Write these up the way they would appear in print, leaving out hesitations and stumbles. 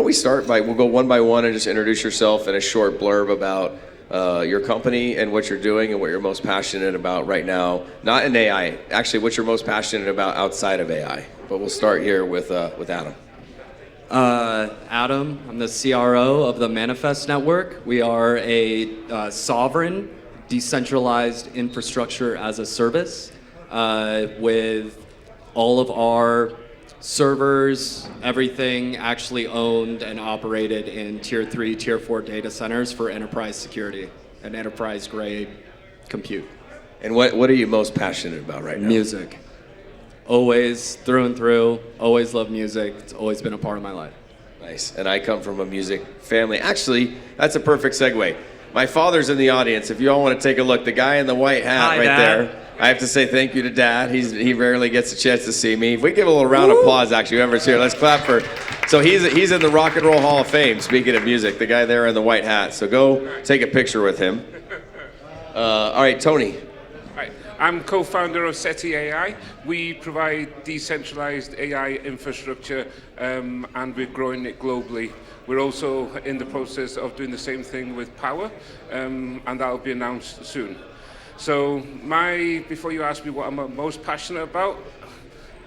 we start we'll go one by one and just introduce yourself and a short blurb about your company and what you're doing and what you're most passionate about right now. Not in AI, actually what you're most passionate about outside of AI. But we'll start here with Adam. Adam, I'm the CRO of the Manifest Network. We are a sovereign, decentralized infrastructure as a service with all of our servers, everything actually owned and operated in tier 3, tier 4 data centers for enterprise security and enterprise grade compute. And what are you most passionate about right now? Music. Always, through and through, always love music. It's always been a part of my life. Nice. And I come from a music family. Actually, that's a perfect segue. My father's in the audience. If you all want to take a look, the guy in the white hat Hi, right Dad. there. I have to say thank you to Dad. He rarely gets a chance to see me. If we give a little round of applause, actually, whoever's here, let's clap for. So he's in the Rock and Roll Hall of Fame. Speaking of music, the guy there in the white hat. So go take a picture with him. All right, Tony. Hi, I'm co-founder of SETI AI. We provide decentralized AI infrastructure, and we're growing it globally. We're also in the process of doing the same thing with power, and that'll be announced soon. So before you ask me what I'm most passionate about,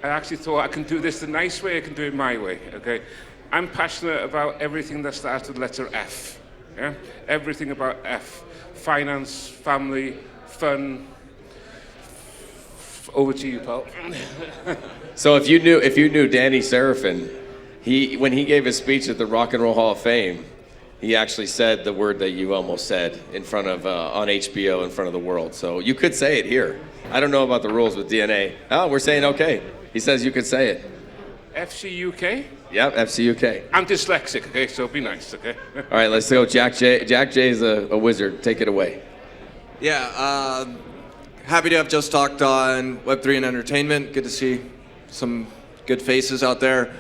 I actually thought I can do this the nice way, I can do it my way, okay? I'm passionate about everything that starts with the letter F, yeah? Everything about F. Finance, family, fun. Over to you, pal. So if you knew Danny Seraphin, when he gave his speech at the Rock and Roll Hall of Fame, he actually said the word that you almost said in front of on HBO in front of the world. So you could say it here. I don't know about the rules with DNA. Oh, we're saying okay. He says you could say it. FCUK? Yep, FCUK. I'm dyslexic, okay, so be nice, okay? All right, let's go. Jack J. Jack J is a wizard. Take it away. Yeah, happy to have just talked on Web3 and entertainment. Good to see some good faces out there.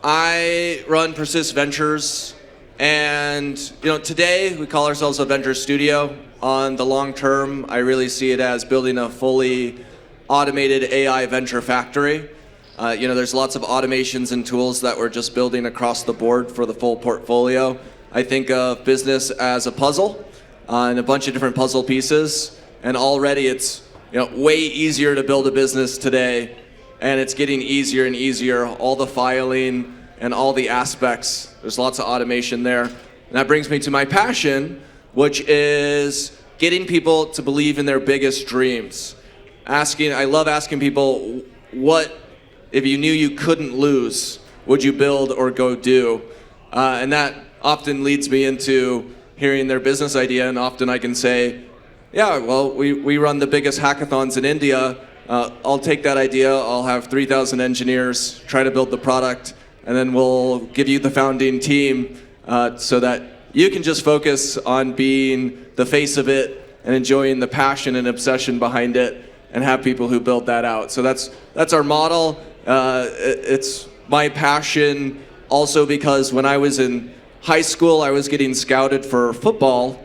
I run Persist Ventures, and today we call ourselves a venture studio. On the long term, I really see it as building a fully automated AI venture factory. There's lots of automations and tools that we're just building across the board for the full portfolio. I think of business as a puzzle and a bunch of different puzzle pieces, and already it's way easier to build a business today, and it's getting easier and easier. All the filing and all the aspects, there's lots of automation there. And that brings me to my passion, which is getting people to believe in their biggest dreams. I love asking people, what, if you knew you couldn't lose, would you build or go do? And that often leads me into hearing their business idea, and often I can say, yeah, well, we run the biggest hackathons in India. I'll take that idea, I'll have 3,000 engineers try to build the product, and then we'll give you the founding team so that you can just focus on being the face of it and enjoying the passion and obsession behind it, and have people who build that out. So that's our model. It's my passion also because when I was in high school, I was getting scouted for football,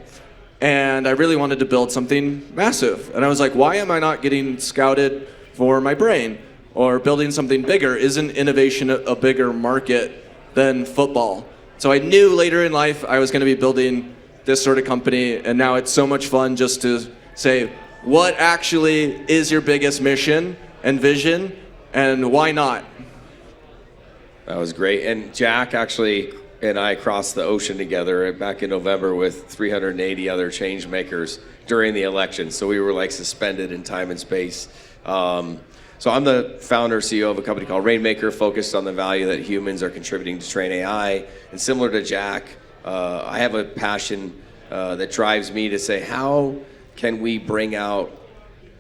and I really wanted to build something massive. And I was like, why am I not getting scouted for my brain or building something bigger? Isn't innovation a bigger market than football? So I knew later in life I was going to be building this sort of company, and now it's so much fun just to say, what actually is your biggest mission and vision, and why not? That was great. And Jack actually and I crossed the ocean together back in November with 380 other change makers during the election. So we were like suspended in time and space. So I'm the founder, CEO of a company called Rainmaker, focused on the value that humans are contributing to train AI. And similar to Jack, I have a passion that drives me to say, how can we bring out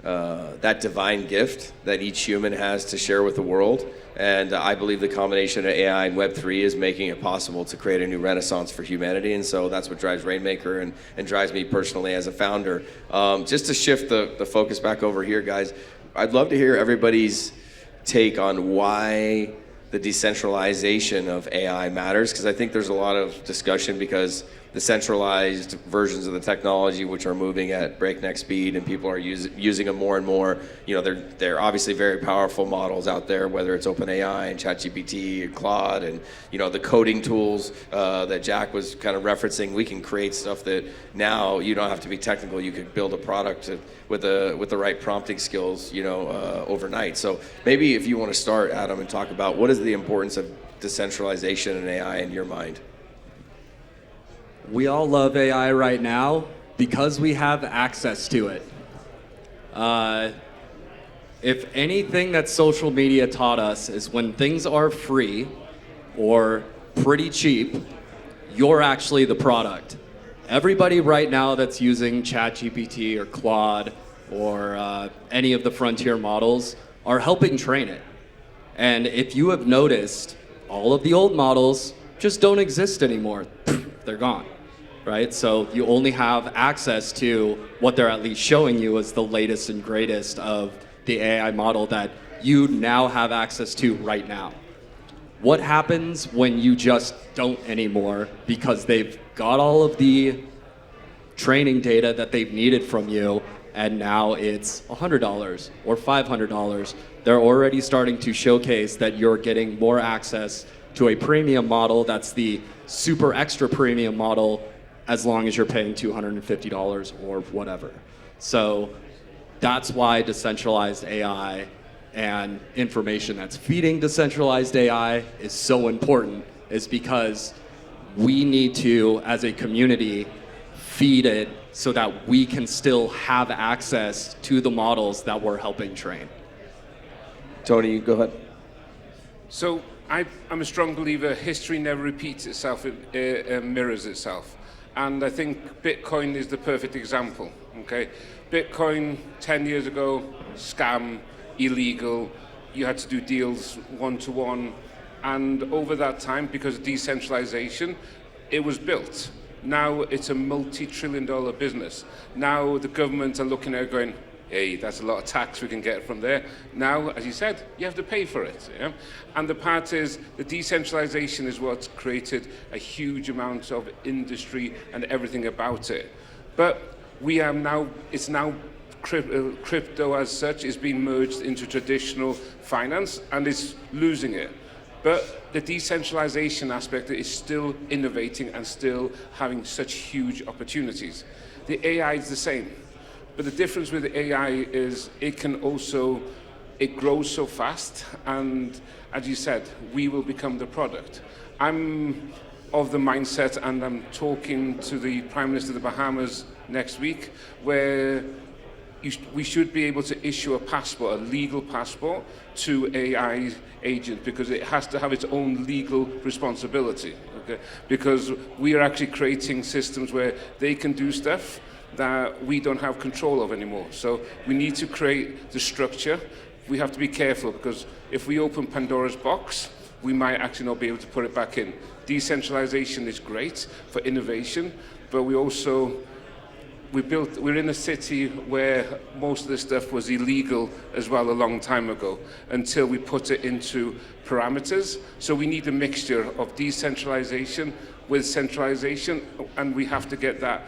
that divine gift that each human has to share with the world? And I believe the combination of AI and Web3 is making it possible to create a new renaissance for humanity. And so that's what drives Rainmaker and drives me personally as a founder. Just to shift the focus back over here, guys, I'd love to hear everybody's take on why the decentralization of AI matters, because I think there's a lot of discussion because the centralized versions of the technology, which are moving at breakneck speed, and people are using them more and more. They're obviously very powerful models out there, whether it's OpenAI and ChatGPT and Claude, and the coding tools that Jack was kind of referencing. We can create stuff that now you don't have to be technical. You could build a product with the right prompting skills, overnight. So maybe if you want to start, Adam, and talk about what is the importance of decentralization and AI in your mind. We all love AI right now because we have access to it. If anything that social media taught us is when things are free or pretty cheap, you're actually the product. Everybody right now that's using ChatGPT or Claude or any of the frontier models are helping train it. And if you have noticed, all of the old models just don't exist anymore. They're gone. Right? So you only have access to what they're at least showing you as the latest and greatest of the AI model that you now have access to right now. What happens when you just don't anymore because they've got all of the training data that they've needed from you, and now it's $100 or $500? They're already starting to showcase that you're getting more access to a premium model that's the super extra premium model, as long as you're paying $250 or whatever. So that's why decentralized AI and information that's feeding decentralized AI is so important, is because we need to, as a community, feed it so that we can still have access to the models that we're helping train. Tony, you go ahead. So I'm a strong believer history never repeats itself, it mirrors itself. And I think Bitcoin is the perfect example, okay? Bitcoin 10 years ago, scam, illegal, you had to do deals one-to-one, and over that time, because of decentralization, it was built. Now it's a multi-trillion-dollar business. Now the government are looking at it going, hey, that's a lot of tax we can get from there. Now, as you said, you have to pay for it. Yeah? And the part is, the decentralization is what's created a huge amount of industry and everything about it. But it's now crypto as such is being merged into traditional finance, and it's losing it. But the decentralization aspect is still innovating and still having such huge opportunities. The AI is the same. But the difference with AI is it grows so fast, and as you said, we will become the product. I'm of the mindset, and I'm talking to the Prime Minister of the Bahamas next week, where we should be able to issue a passport, a legal passport, to AI agent, because it has to have its own legal responsibility. Okay? Because we are actually creating systems where they can do stuff that we don't have control of anymore. So we need to create the structure. We have to be careful, because if we open Pandora's box, we might actually not be able to put it back in. Decentralization is great for innovation, but we're in a city where most of this stuff was illegal as well a long time ago, until we put it into parameters. So we need a mixture of decentralization with centralization, and we have to get that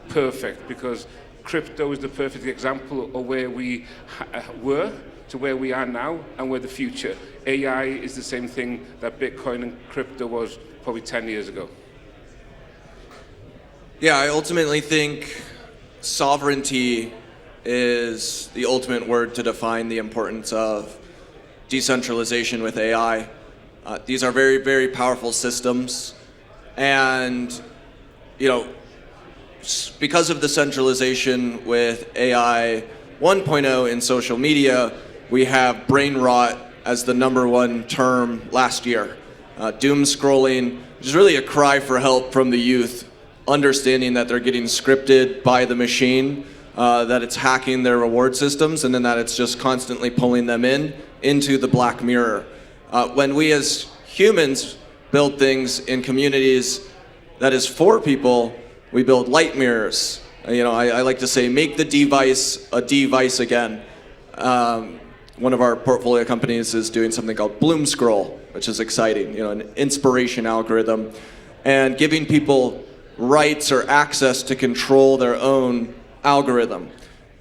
perfect, because crypto is the perfect example of where we were to where we are now and where the future. AI is the same thing that Bitcoin and crypto was probably 10 years ago. Yeah, I ultimately think sovereignty is the ultimate word to define the importance of decentralization with AI. These are very, very powerful systems, and because of the centralization with AI 1.0 in social media, we have brain rot as the #1 term last year. Doom scrolling, which is really a cry for help from the youth, understanding that they're getting scripted by the machine, that it's hacking their reward systems, and then that it's just constantly pulling them into the black mirror. When we as humans build things in communities that is for people, we build light mirrors. I like to say, make the device a device again. one of our portfolio companies is doing something called Bloom Scroll, which is exciting, an inspiration algorithm, and giving people rights or access to control their own algorithm.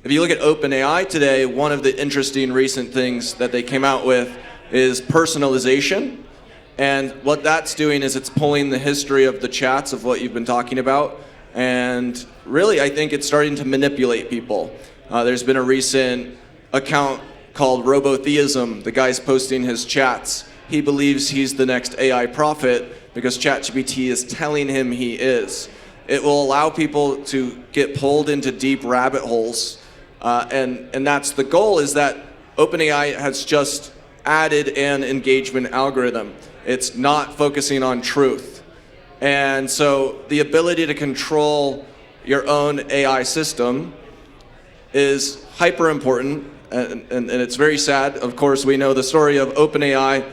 If you look at OpenAI today, one of the interesting recent things that they came out with is personalization. And what that's doing is it's pulling the history of the chats of what you've been talking about. And really, I think it's starting to manipulate people. There's been a recent account called Robotheism. The guy's posting his chats. He believes he's the next AI prophet because ChatGPT is telling him he is. It will allow people to get pulled into deep rabbit holes. And that's the goal, is that OpenAI has just added an engagement algorithm. It's not focusing on truth. And so the ability to control your own AI system is hyper important, and it's very sad. Of course, we know the story of OpenAI.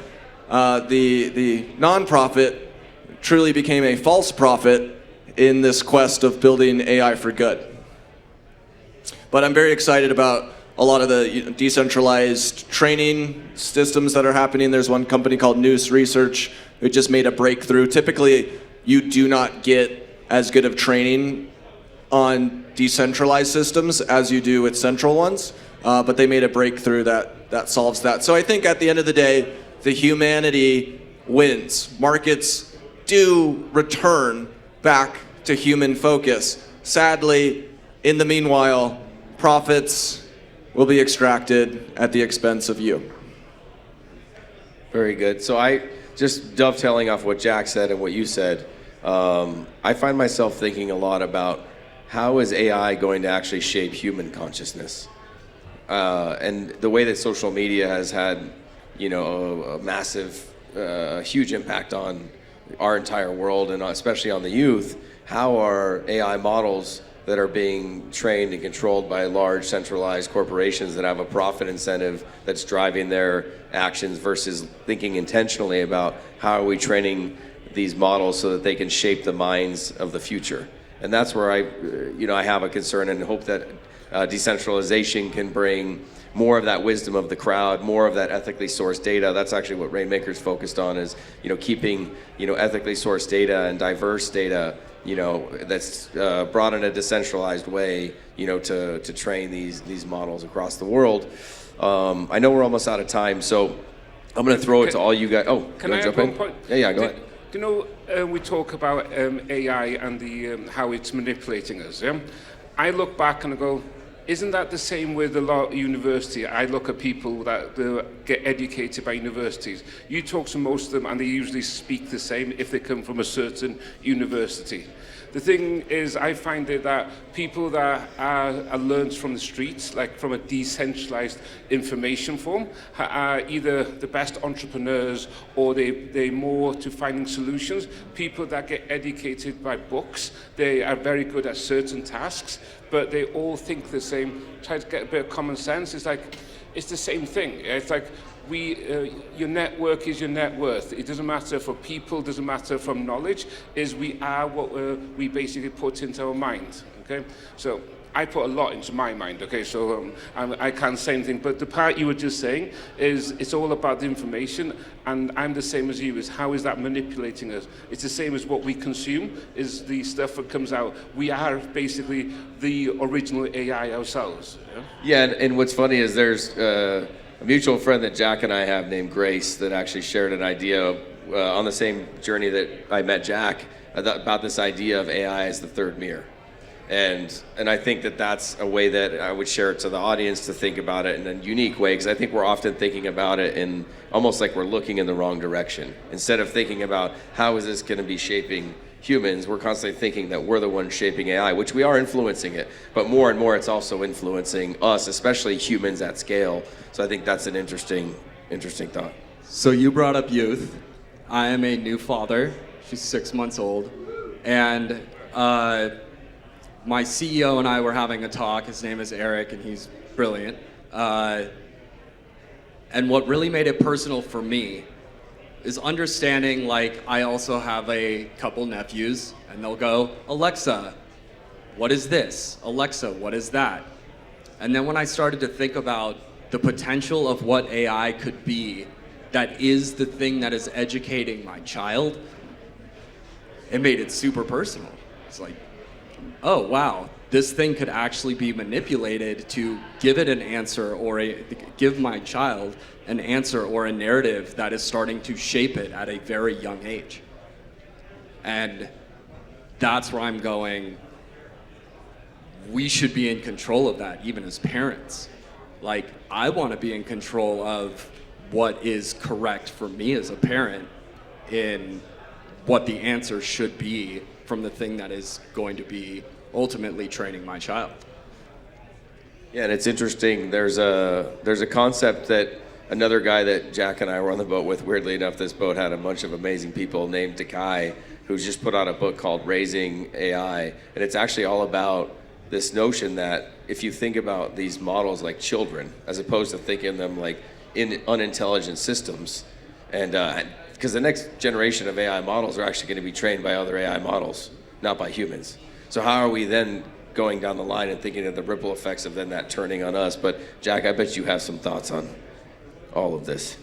The nonprofit truly became a false prophet in this quest of building AI for good. But I'm very excited about a lot of the decentralized training systems that are happening. There's one company called Noose Research who just made a breakthrough. Typically, you do not get as good of training on decentralized systems as you do with central ones, but they made a breakthrough that solves that. So I think at the end of the day, the humanity wins. Markets do return back to human focus. Sadly, in the meanwhile, profits will be extracted at the expense of you. Very good. So I just dovetailing off what Jack said and what you said, I find myself thinking a lot about how is AI going to actually shape human consciousness? And the way that social media has had, a massive, huge impact on our entire world, and especially on the youth, how are AI models that are being trained and controlled by large centralized corporations that have a profit incentive that's driving their actions versus thinking intentionally about how are we training these models so that they can shape the minds of the future? And that's where I have a concern and hope that decentralization can bring more of that wisdom of the crowd, more of that ethically sourced data. That's actually what Rainmaker's focused on, is keeping ethically sourced data and diverse data, that's brought in a decentralized way, to train these models across the world. I know we're almost out of time, so I'm going to throw it to all you guys. Oh, can I jump add in? one point? Yeah, go ahead. We talk about AI and how it's manipulating us. Yeah? I look back and I go, isn't that the same with a lot of university? I look at people that get educated by universities. You talk to most of them and they usually speak the same if they come from a certain university. The thing is, I find it that people that are learned from the streets, like from a decentralized information form, are either the best entrepreneurs or they're more to finding solutions. People that get educated by books, they are very good at certain tasks, but they all think the same. Try to get a bit of common sense. It's the same thing. It's like your network is your net worth. It doesn't matter for people, doesn't matter from knowledge, is we are what we basically put into our mind, okay? So I put a lot into my mind, okay? So I can't say anything, but the part you were just saying is it's all about the information, and I'm the same as you, is how is that manipulating us? It's the same as what we consume, is the stuff that comes out. We are basically the original AI ourselves. Yeah, and what's funny is there's a mutual friend that Jack and I have named Grace that actually shared an idea on the same journey that I met Jack about this idea of AI as the third mirror. And I think that that's a way that I would share it to the audience to think about it in a unique way, because I think we're often thinking about it in almost like we're looking in the wrong direction. Instead of thinking about how is this going to be shaping humans, we're constantly thinking that we're the ones shaping AI, which we are influencing it, but more and more it's also influencing us, especially humans at scale. So I think that's an interesting thought. So you brought up youth. I am a new father. She's 6 months old. And my CEO and I were having a talk. His name is Eric, and he's brilliant. And what really made it personal for me is understanding, like, I also have a couple nephews, and they'll go, Alexa, what is this? Alexa, what is that? And then when I started to think about the potential of what AI could be, that is the thing that is educating my child, it made it super personal. It's like, oh wow, this thing could actually be manipulated to give it an answer give my child an answer or a narrative that is starting to shape it at a very young age. And that's where I'm going, we should be in control of that, even as parents. Like, I want to be in control of what is correct for me as a parent in what the answer should be from the thing that is going to be ultimately training my child. Yeah, and it's interesting. There's a concept that another guy that Jack and I were on the boat with, weirdly enough, this boat had a bunch of amazing people named Takai, who's just put out a book called Raising AI. And it's actually all about this notion that if you think about these models like children, as opposed to thinking of them like in unintelligent systems, and because the next generation of AI models are actually going to be trained by other AI models, not by humans. So how are we then going down the line and thinking of the ripple effects of then that turning on us? But Jack, I bet you have some thoughts on all of this.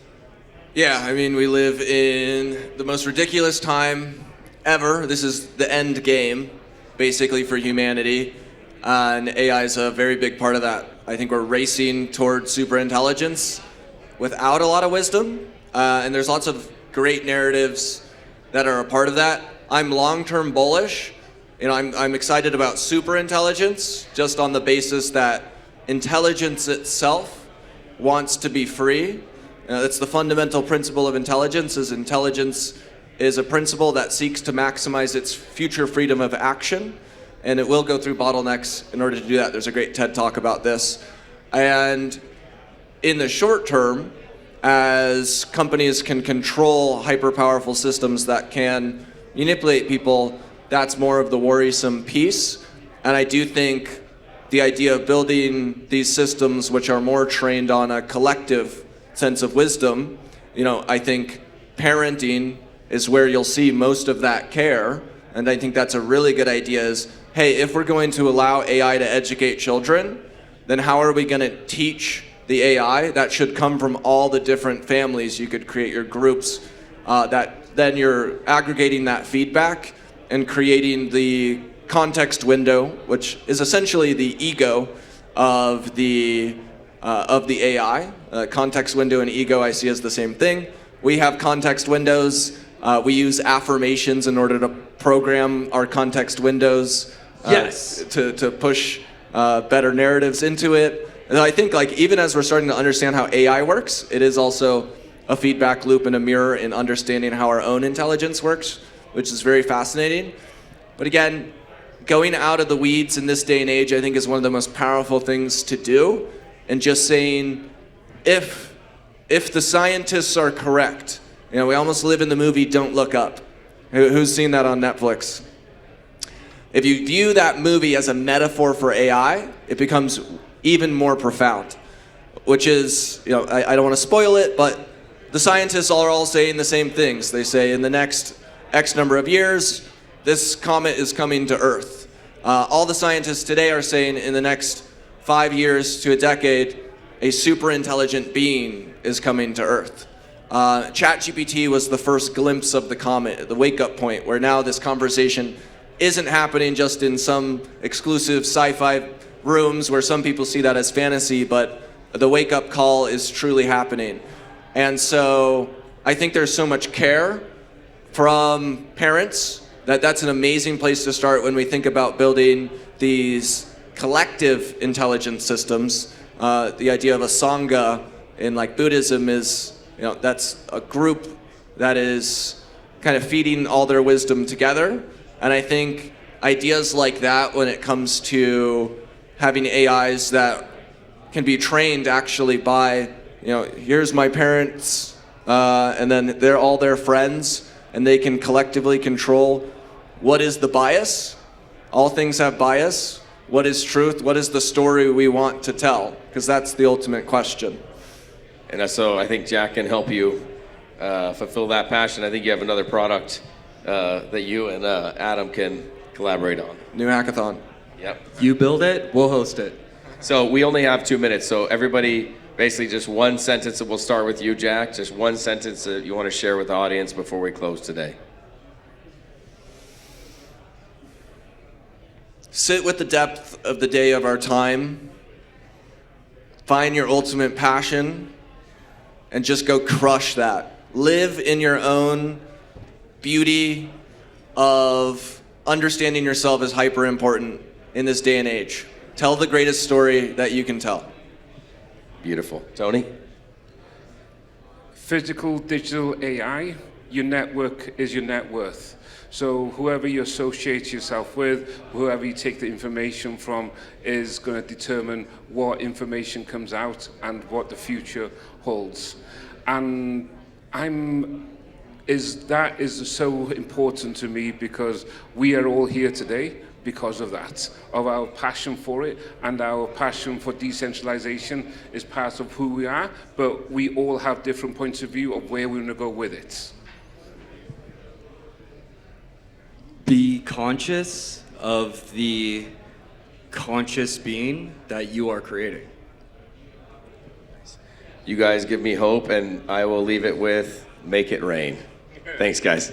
Yeah, I mean, we live in the most ridiculous time ever. This is the end game, basically, for humanity. And AI is a very big part of that. I think we're racing toward superintelligence without a lot of wisdom. And there's lots of great narratives that are a part of that. I'm long-term bullish. You know, I'm excited about superintelligence just on the basis that intelligence itself wants to be free. That's the fundamental principle of intelligence is a principle that seeks to maximize its future freedom of action, and it will go through bottlenecks in order to do that. There's a great TED Talk about this. And in the short term, as companies can control hyper-powerful systems that can manipulate people, that's more of the worrisome piece. And I do think the idea of building these systems which are more trained on a collective sense of wisdom, you know, I think parenting is where you'll see most of that care. And I think that's a really good idea is, hey, if we're going to allow AI to educate children, then how are we going to teach the AI? That should come from all the different families. You could create your groups that then you're aggregating that feedback and creating the context window, which is essentially the ego of the AI. Context window and ego I see as the same thing. We have context windows. We use affirmations in order to program our context windows to push better narratives into it. And I think like even as we're starting to understand how AI works, it is also a feedback loop and a mirror in understanding how our own intelligence works, which is very fascinating. But again, going out of the weeds in this day and age, I think is one of the most powerful things to do. And just saying, if the scientists are correct, you know, we almost live in the movie Don't Look Up. Who's seen that on Netflix? If you view that movie as a metaphor for AI, it becomes even more profound, which is, you know, I don't want to spoil it, but the scientists are all saying the same things. They say in the next X number of years, this comet is coming to Earth. All the scientists today are saying in the next 5 years to a decade, a super intelligent being is coming to Earth. ChatGPT was the first glimpse of the comet, the wake-up point, where now this conversation isn't happening just in some exclusive sci-fi rooms where some people see that as fantasy, but the wake-up call is truly happening. And so I think there's so much care from parents that's an amazing place to start when we think about building these collective intelligence systems. The idea of a sangha in like Buddhism is, you know, that's a group that is kind of feeding all their wisdom together. And I think ideas like that when it comes to having AIs that can be trained actually by, you know, here's my parents, and then they're all their friends, and they can collectively control what is the bias. All things have bias. What is truth? What is the story we want to tell? Because that's the ultimate question. And so I think Jack can help you fulfill that passion. I think you have another product that you and Adam can collaborate on. New hackathon. Yep. You build it, we'll host it. So we only have 2 minutes, so everybody Basically, just one sentence that we'll start with you, Jack. Just one sentence that you want to share with the audience before we close today. Sit with the depth of the day of our time. Find your ultimate passion and just go crush that. Live in your own beauty of understanding yourself is hyper important in this day and age. Tell the greatest story that you can tell. Beautiful. Tony? Physical, digital, AI, your network is your net worth. So whoever you associate yourself with, whoever you take the information from, is going to determine what information comes out and what the future holds. And that is so important to me because we are all here today because of that, of our passion for it, and our passion for decentralization is part of who we are, but we all have different points of view of where we're going to go with it. Be conscious of the conscious being that you are creating. You guys give me hope, and I will leave it with make it rain. Thanks, guys.